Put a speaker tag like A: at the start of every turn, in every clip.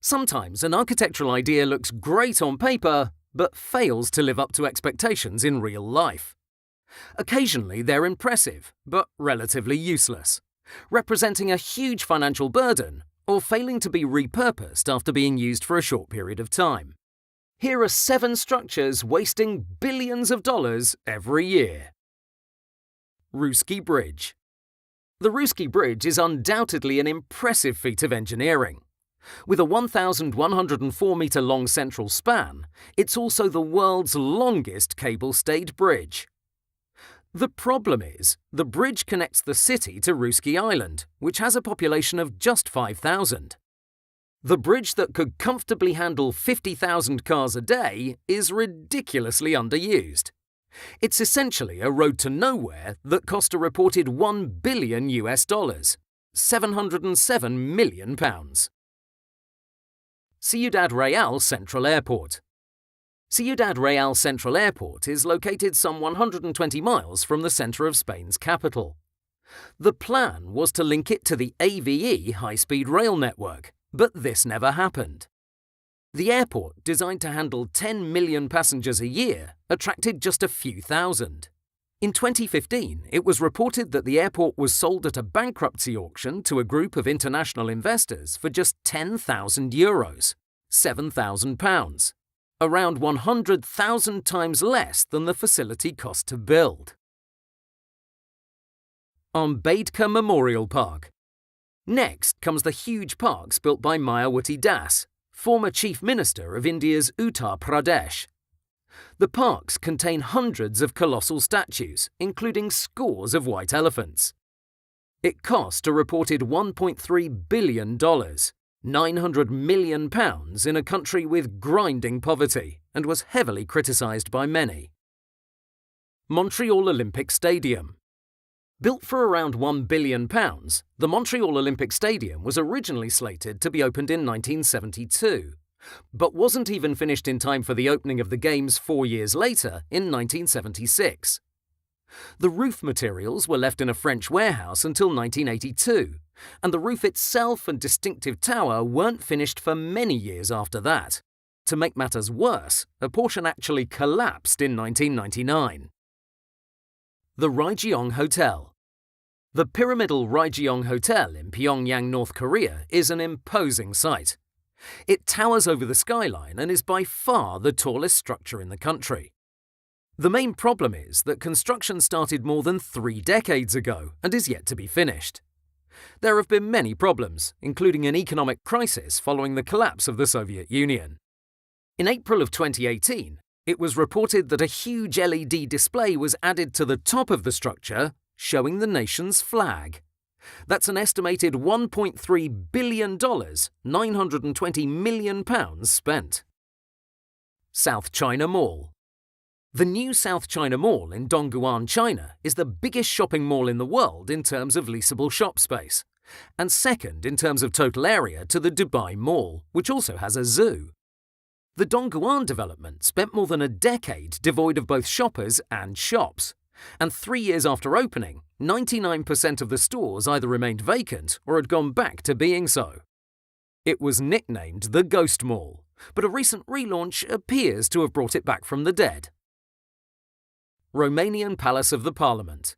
A: Sometimes an architectural idea looks great on paper, but fails to live up to expectations in real life. Occasionally they're impressive, but relatively useless, representing a huge financial burden or failing to be repurposed after being used for a short period of time. Here are 7 structures wasting billions of dollars every year. Ruski Bridge. The Ruski Bridge is undoubtedly an impressive feat of engineering. With a 1,104-metre long central span, it's also the world's longest cable-stayed bridge. The problem is, the bridge connects the city to Ruski Island, which has a population of just 5,000. The bridge that could comfortably handle 50,000 cars a day is ridiculously underused. It's essentially a road to nowhere that cost a reported $1 billion £707 million. Ciudad Real Central Airport. Ciudad Real Central Airport is located some 120 miles from the centre of Spain's capital. The plan was to link it to the AVE high-speed rail network, but this never happened. The airport, designed to handle 10 million passengers a year, attracted just a few thousand. In 2015, it was reported that the airport was sold at a bankruptcy auction to a group of international investors for just €10,000, £7,000, around 100,000 times less than the facility cost to build. Ambedkar Memorial Park. Next comes the huge parks built by Mayawati Das, former Chief Minister of India's Uttar Pradesh. The parks contain hundreds of colossal statues, including scores of white elephants. It cost a reported $1.3 billion, £900 million in a country with grinding poverty, and was heavily criticised by many. Montreal Olympic Stadium. Built for around £1 billion, the Montreal Olympic Stadium was originally slated to be opened in 1972, but wasn't even finished in time for the opening of the Games 4 years later in 1976. The roof materials were left in a French warehouse until 1982, and the roof itself and distinctive tower weren't finished for many years after that. To make matters worse, a portion actually collapsed in 1999. The Raijeong Hotel. The pyramidal Raijeong Hotel in Pyongyang, North Korea is an imposing sight. It towers over the skyline and is by far the tallest structure in the country. The main problem is that construction started more than 3 decades ago and is yet to be finished. There have been many problems, including an economic crisis following the collapse of the Soviet Union. In April of 2018, it was reported that a huge LED display was added to the top of the structure, showing the nation's flag. That's an estimated $1.3 billion, £920 million spent. South China Mall. The new South China Mall in Dongguan, China is the biggest shopping mall in the world in terms of leasable shop space, and second in terms of total area to the Dubai Mall, which also has a zoo. The Dongguan development spent more than a decade devoid of both shoppers and shops, and 3 years after opening, 99% of the stores either remained vacant or had gone back to being so. It was nicknamed the Ghost Mall, but a recent relaunch appears to have brought it back from the dead. Romanian Palace of the Parliament.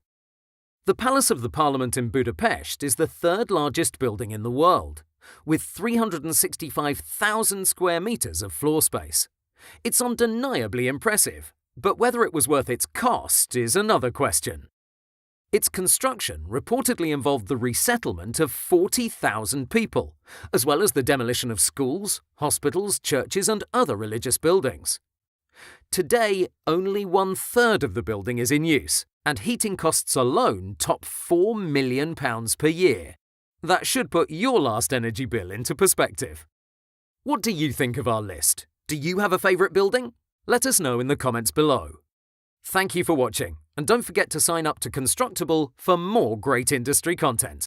A: The Palace of the Parliament in Budapest is the 3rd largest building in the world, with 365,000 square metres of floor space. It's undeniably impressive, but whether it was worth its cost is another question. Its construction reportedly involved the resettlement of 40,000 people, as well as the demolition of schools, hospitals, churches and other religious buildings. Today, only 1/3 of the building is in use, and heating costs alone top £4 million per year. That should put your last energy bill into perspective. What do you think of our list? Do you have a favourite building? Let us know in the comments below. Thank you for watching, and don't forget to sign up to Constructible for more great industry content.